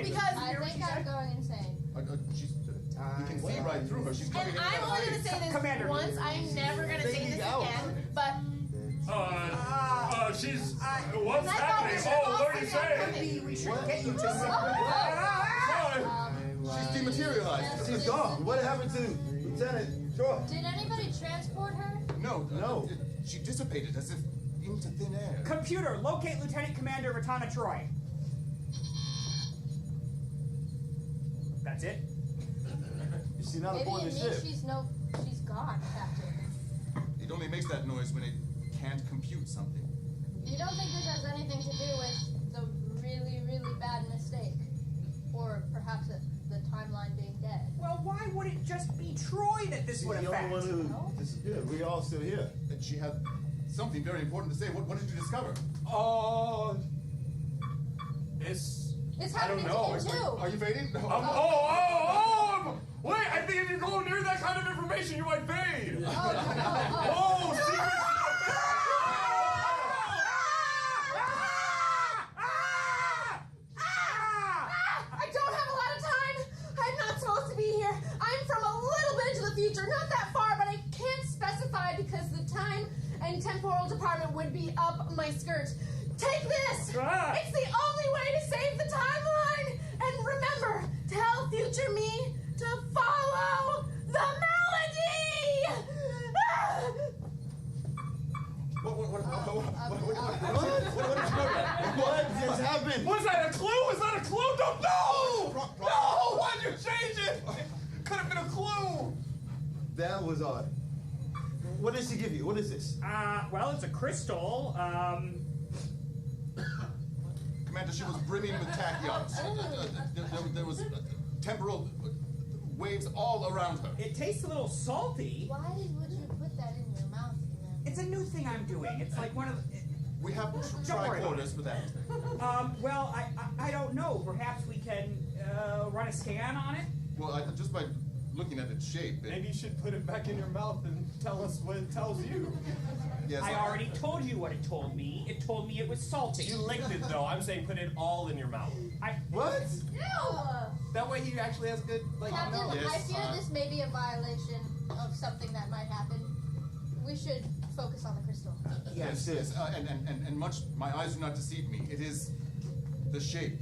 Because I think I'm going insane. You can see right through her. She's and I'm only going to say this once, I'm never going to say this again, but she's. What's happening? Oh, what are you saying? We should get you to She's dematerialized. She's gone. What happened to Lieutenant Troy? Did anybody transport her? No. She dissipated as if into thin air. Computer, locate Lieutenant Commander Ratana Troy. That's it? Is she not Maybe aboard it the means ship? she's gone, Captain. It only makes that noise when it can't compute something. You don't think this has anything to do with the really, really bad mistake? Or perhaps the timeline being dead? Well, why would it just be Troy that this would affect? She's the only one who disappeared. We're all still here. And she had something very important to say. What did you discover? It's I don't happening know. to him too. Are you fading? No. Wait, I think if you go near that kind of information, you might fade. Secret. I don't have a lot of time. I'm not supposed to be here. I'm from a little bit into the future, not that far, but I can't specify because the time and temporal department would be up my skirt. Take this! It's the only way to save the timeline! And remember, tell future me to follow the melody! What just happened? Was that a clue? Is that a clue? No! No! Why'd you change it? Could have been a clue. That was odd. What did she give you? What is this? Well, it's a crystal. Commander, she was brimming with tachyons. There was temporal waves all around her. It tastes a little salty. Why would you put that in your mouth, Commander? It's a new thing I'm doing. It's like one of the... We have Don't worry about tricorders for that. Well, I don't know. Perhaps we can run a scan on it? Well, just by looking at its shape. Maybe you should put it back in your mouth and tell us what it tells you. Yes, I already told you what it told me. It told me it was salty. You licked it, though. I'm saying put it all in your mouth. What? That way he actually has good, Captain, Yes, I fear this may be a violation of something that might happen. We should focus on the crystal. Yes. And much, my eyes do not deceive me. It is the shape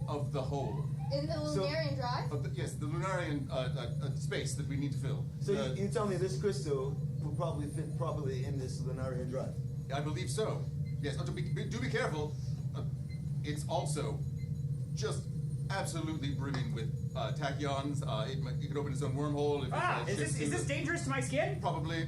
of the whole. In the Lunarian drive? Yes, the Lunarian space that we need to fill. So you tell me this crystal will probably fit properly in this Lunarian drive? I believe so. Yes, do be careful. It's also just absolutely brimming with tachyons. It could open its own wormhole. If Is this dangerous to my skin? Probably. Here,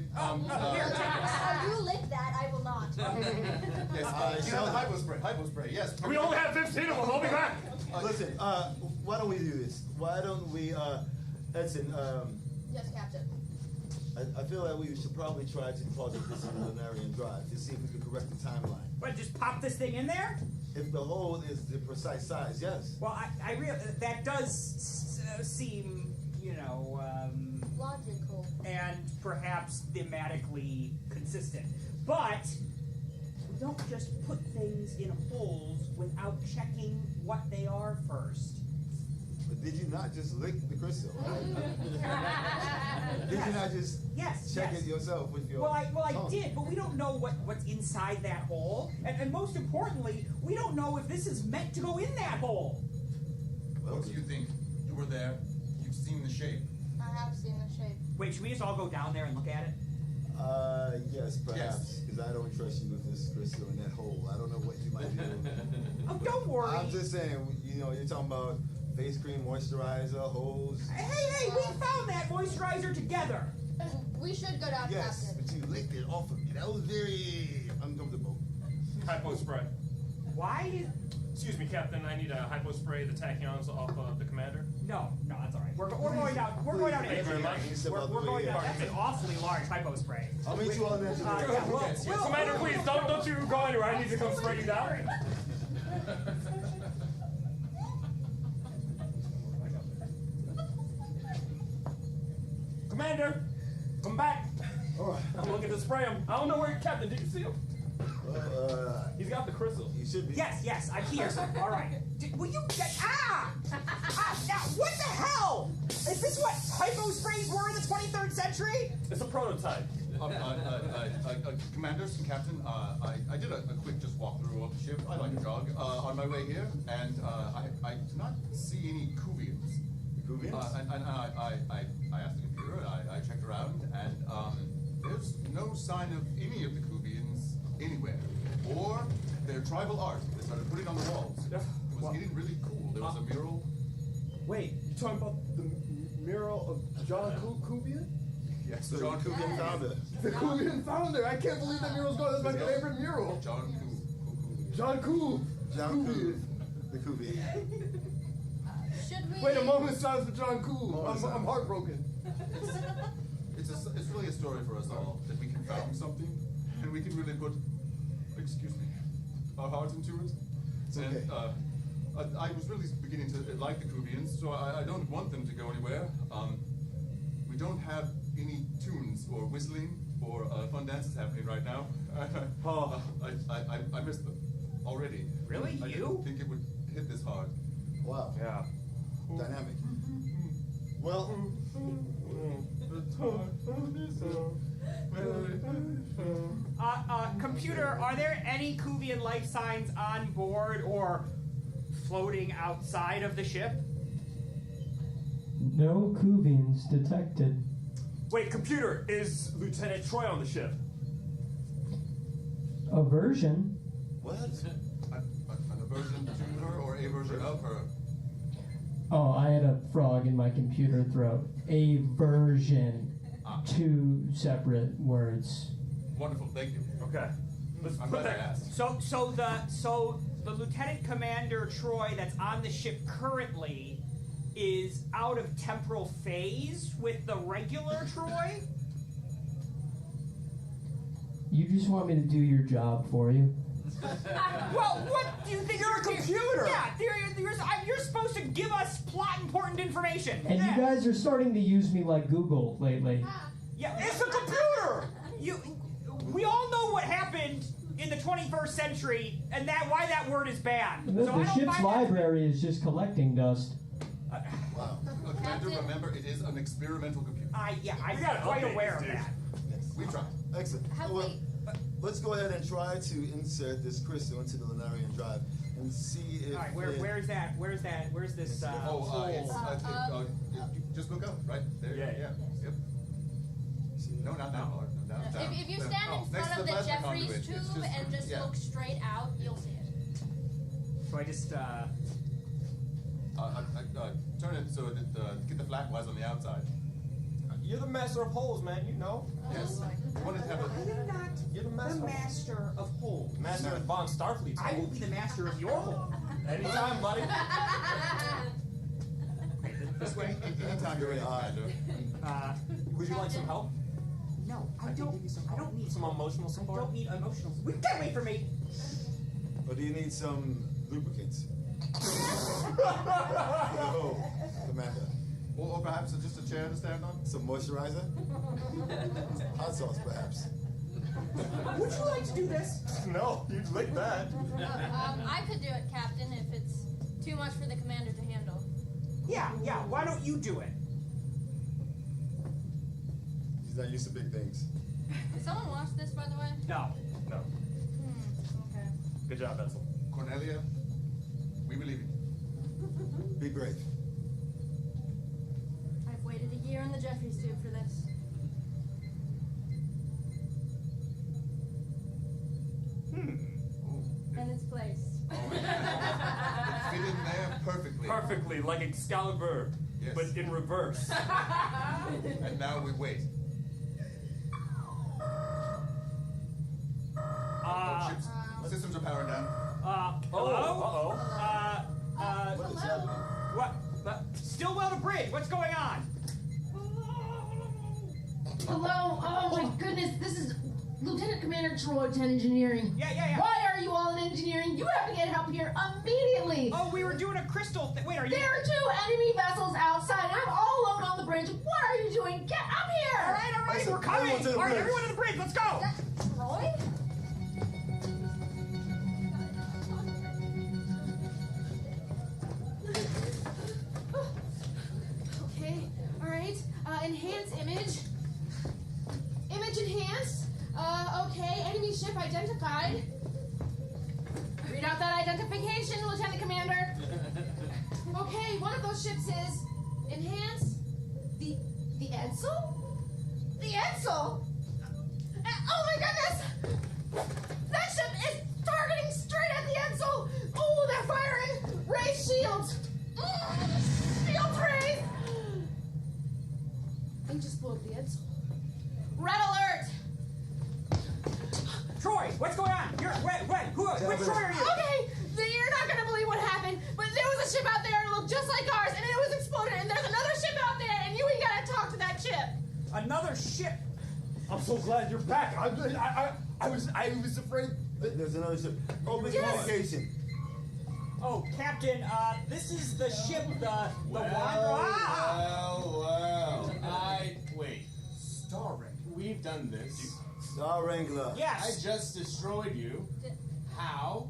You lick that, I will not. Yes, you have the hypo spray. Hypo spray, yes. We only have 15 of them. I'll be back. Listen, why don't we do this? Why don't we, Edson, Yes, Captain. I feel like we should probably try to deposit this in the Lunarian drive to see if we can correct the timeline. What, just pop this thing in there? If the hole is the precise size, yes. Well, I realize that does seem, Logical. and perhaps thematically consistent. But we don't just put things in holes without checking what they are first. But did you not just lick the crystal? Did you not just check it yourself with your I tongue? did, but we don't know what's inside that hole. And most importantly, we don't know if this is meant to go in that hole. Well, what do you think? You were there. You've seen the shape. I have seen the shape. Wait, should we just all go down there and look at it? Yes, perhaps. Because I don't trust you with this crystal in that hole. I don't know what you might do. Oh, don't worry. I'm just saying, you're talking about face cream, moisturizer, holes. Hey, we found that moisturizer together. We should go down, Yes, Captain. but you licked it off of me. That was very uncomfortable. Hypo spray. Why? Excuse me, Captain. I need a hypo spray the tachyons off the commander. No, that's all right. We're going down. We're going down. Thank you very much. We're going down. That's an awfully large hypo spray. I'll meet you on that. Commander, please don't you go anywhere. I need to come spray you down. Commander, come back. All right. I'm looking to spray him. I don't know where your captain. Did you see him? He's got the crystal. You should be. Yes, I'm here. All right. Will you get now, what the hell? Is this what hypo sprays were in the 23rd century? It's a prototype. Commanders and Captain, I did a quick just walkthrough of the ship. I like a jog on my way here, and I did not see any Kuvians. Kuvians? And I asked the computer, I checked around, and there's no sign of any of the Kuvians anywhere. Or their tribal art they started putting on the walls. It was getting really cool. There was a mural. Wait, you talking about the mural of John Kuvian? Yes, So John Kuvian founder. The Kuvian founder. I can't believe that mural's gone. That's my favorite mural. John John Kuv, the Kuvian. Should we... Wait, a moment's silence for John Kuv. I'm heartbroken. It's really a story for us all that we can found something and we can really put, our hearts into it. Okay. And I was really beginning to like the Kuvians, so I don't want them to go anywhere. We don't have any tunes or whistling or fun dances happening right now. I missed them already. Really? I didn't think it would hit this hard. Wow. Yeah. Dynamic. Well, Computer, are there any Kuvian life signs on board or floating outside of the ship? No Kuvians detected. Wait, computer, is Lieutenant Troy on the ship? A version? what? An aversion to her or a version of her? Oh, I had a frog in my computer throat. A version. Two separate words. Wonderful, thank you. Okay. Let's I'm put glad I that. asked. So the Lieutenant Commander Troy that's on the ship currently is out of temporal phase with the regular Troy? You just want me to do your job for you? Well, what do you think? You're a computer. Yeah, you're supposed to give us plot important information. And you guys are starting to use me like Google lately. Yeah, it's a computer. We all know what happened in the 21st century and why that word is banned. The ship's library is just collecting dust. Wow. Commander, remember, it is an experimental computer. I'm We gotta quite update aware this, of that. Yes. We tried. Excellent. Have Well, we... let's go ahead and try to insert this crystal into the Lunarian drive. and see if. All right, where's that? Where's this? It's just look up, right there. Yeah. Yep. No, not that far. No, down. If you stand in next front to of the plasma Jeffries conduit, tube it's just- and just yeah. look straight out, you'll see it. So I just Turn it so that get the flat wise on the outside. You're the master of holes, man. You know. Yes. You want to have a. I'm not You're the master. of holes. Master of Von Starfleet's I will holes. be the master of your hole. Anytime, buddy. This way. Anytime you're ready, Commander. Would you like some help? No, I don't need some emotional support? I don't need emotional support. Get away from me! Or do you need some lubricants? No, Commander. Or perhaps just a chair to stand on? Some moisturizer? Hot sauce, perhaps. Would you like to do this? No, you'd like that. I could do it, Captain, if it's too much for the commander to handle. Yeah, why don't you do it? He's not used to big things. Did someone watch this, by the way? No. Okay. Good job, Edsel. Cornelia, we believe in you. Be brave. I've waited a year in the Jeffries tube for this. And its place. It fit in there perfectly. Perfectly, like Excalibur, Yes. but in reverse. And now we wait. Ship's systems are powering down. Hello? What is happening? What? Stillwell to bridge, what's going on? Hello? Oh my goodness, this is Lieutenant Commander Troy, 10 Engineering. Yeah. Why are you all in engineering? You have to get help here immediately! Oh, we were doing a crystal thing. Wait, are you? There are 2 enemy vessels outside. I'm all alone on the bridge. What are you doing? Get up here! All right, Listen, we're coming. everyone to the All right, bridge. everyone to the bridge, let's go. Troy? Okay, alright. Enhance image. Image enhanced. Okay, enemy ship identified. Read out that identification, Lieutenant Commander. Okay, one of those ships is enhance. The Edsel? The Edsel? Oh my goodness! That ship is targeting straight at the Edsel! Oh, they're firing! Ray shields! Shield rays! They just blew up the Edsel. Red alert! Troy, what's going on? Which Troy are you? Okay, you're not gonna believe what happened, but there was a ship out there that looked just like ours, and it was exploded, and there's another ship out there, and we gotta talk to that ship. Another ship. I'm so glad you're back. I was afraid. There's another ship. Open communication. Oh, Captain, this is the ship, the Wanderer. Wait. Star Wreck. We've done this. Star Wrangler. I Yes. just destroyed you. How?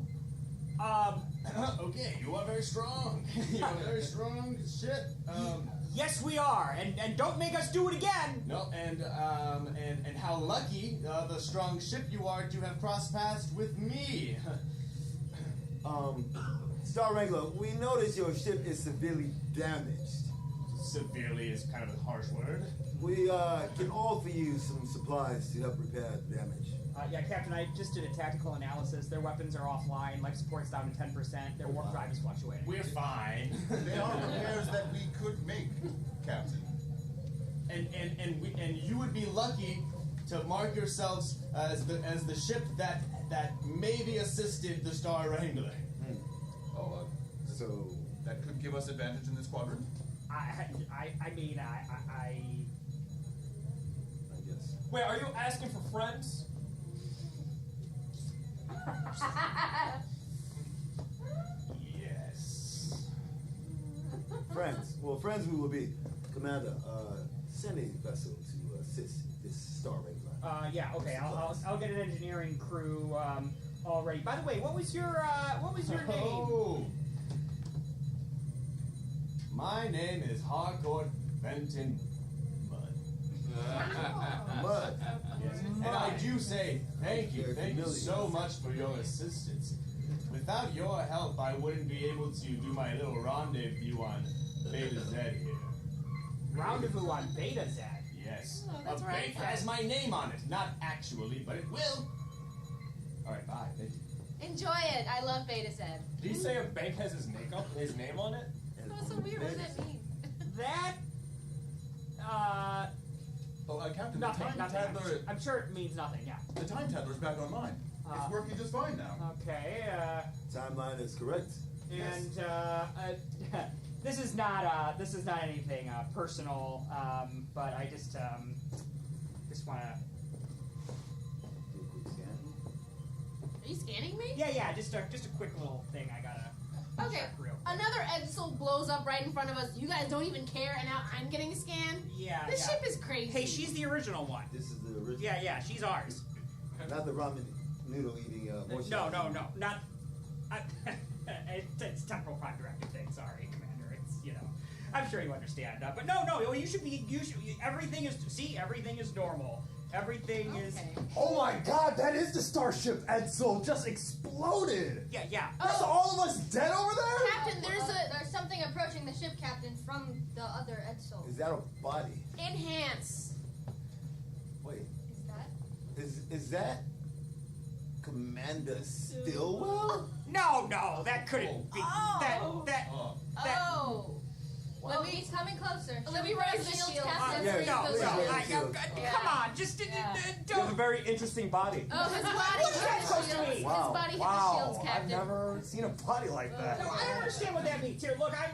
Okay, you are very strong. You are very strong ship. Yes, we are, and don't make us do it again. No, and how lucky the strong ship you are to have crossed paths with me. Star Wrangler, we noticed your ship is severely damaged. Severely is kind of a harsh word. We can offer you some supplies to help repair the damage. Yeah, Captain, I just did a tactical analysis. Their weapons are offline, life support's down to 10%, their warp drive is fluctuating. We're fine. They are repairs that we could make, Captain. And you would be lucky to mark yourselves as the ship that maybe assisted the Star Wrangler. So that could give us advantage in this quadrant. I guess. Wait, are you asking for friends? Yes. Friends. Well, friends we will be. Commander, send a vessel to assist this Star Wrangler. yeah, okay, I'll get an engineering crew, all ready. By the way, what was your name? Oh. My name is Harcourt Benton Mudd. Mud. Yes. And I do say thank you so much for your assistance. Without your help, I wouldn't be able to do my little rendezvous on Beta Z here. Rendezvous on Beta Z? Yes. Oh, that's A right. bank has my name on it. Not actually, but it will. Alright, bye. Thank you. Enjoy it. I love Beta Set. Did you say a bank has his name on it? That's so weird. What does that mean? That, Captain, nothing, the time nothing. Tattler, I'm sure it means nothing, yeah. the time Tattler's back online. It's working just fine now. Okay, Timeline is correct. and, this is not anything, personal, but I just wanna... Do a quick scan. Are you scanning me? Yeah, just a quick little thing I gotta Okay. check real quick. Another Edsel blows up right in front of us. You guys don't even care, and now I'm getting a scan? Yeah, This yeah. ship is crazy. Hey, she's the original one. This is the original. Yeah, she's ours. Not the ramen noodle eating voice. No, not... it's temporal prime directive thing, sorry, Commander. It's, I'm sure you understand. But no, you should, everything is normal. Everything is... Oh my god, that is the Starship Edsel just exploded! Yeah. That's all of us dead over there? Captain, there's something approaching the ship, Captain, from the other Edsel. Is that a body? Enhance. Wait, Is that? is that Commander Stillwell? No, that couldn't be. Oh. That. Oh. Well, he's coming closer. Let me Should we raise raise the shields, shield. Captain? Yeah, Raise no, those yeah, shields. yeah. Come on, just You have a don't. very interesting body. Oh, his body hit the shields. His body hit the shields, I've Captain. never seen a body like that. No, I don't understand what that means. Here, look, I'm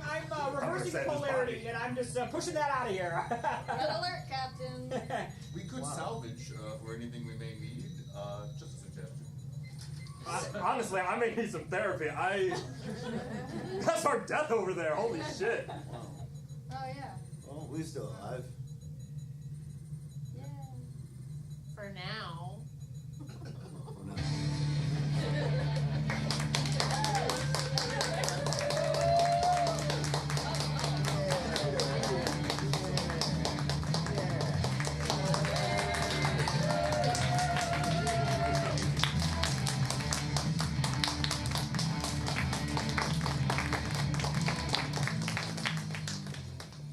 reversing understand his polarity, body. and I'm just pushing that out of here. Red alert, Captain. We could salvage for anything we may need. Just a suggestion. Honestly, I may need some therapy. That's our death over there. Holy shit. Oh, yeah. Oh, we're still alive. Yeah. For now.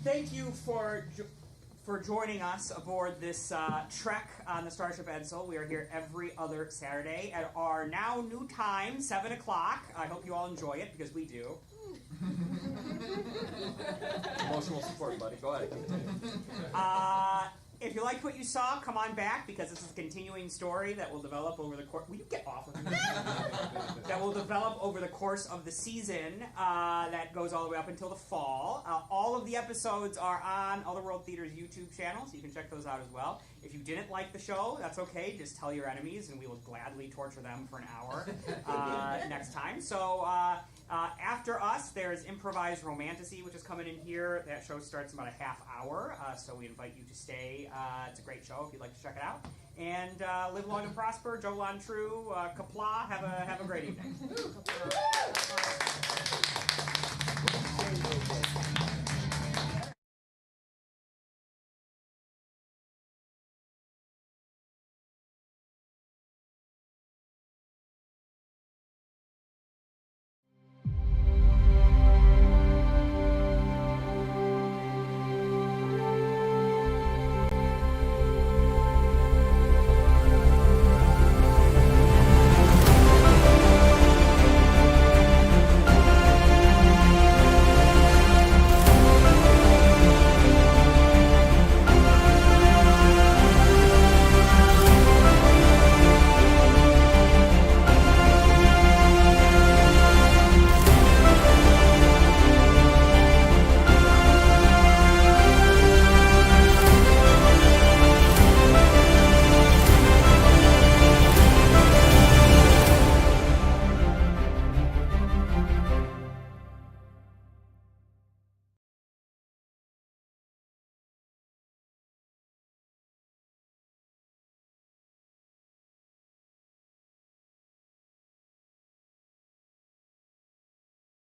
Thank you for joining us aboard this trek on the Starship Edsel. We are here every other Saturday at our now new time, 7 o'clock. I hope you all enjoy it, because we do. Emotional support, buddy. Go ahead. If you liked what you saw, come on back, because this is a continuing story that will develop over the course... Will you get off of me? That will develop over the course of the season that goes all the way up until the fall. All of the episodes are on Otherworld Theater's YouTube channel, so you can check those out as well. If you didn't like the show, that's okay. Just tell your enemies, and we will gladly torture them for an hour next time. So after us, there's Improvised Romantasy, which is coming in here. That show starts in about a half hour, so we invite you to stay. It's a great show if you'd like to check it out. And live long and prosper. Jolan True, Kapla. Have a great evening.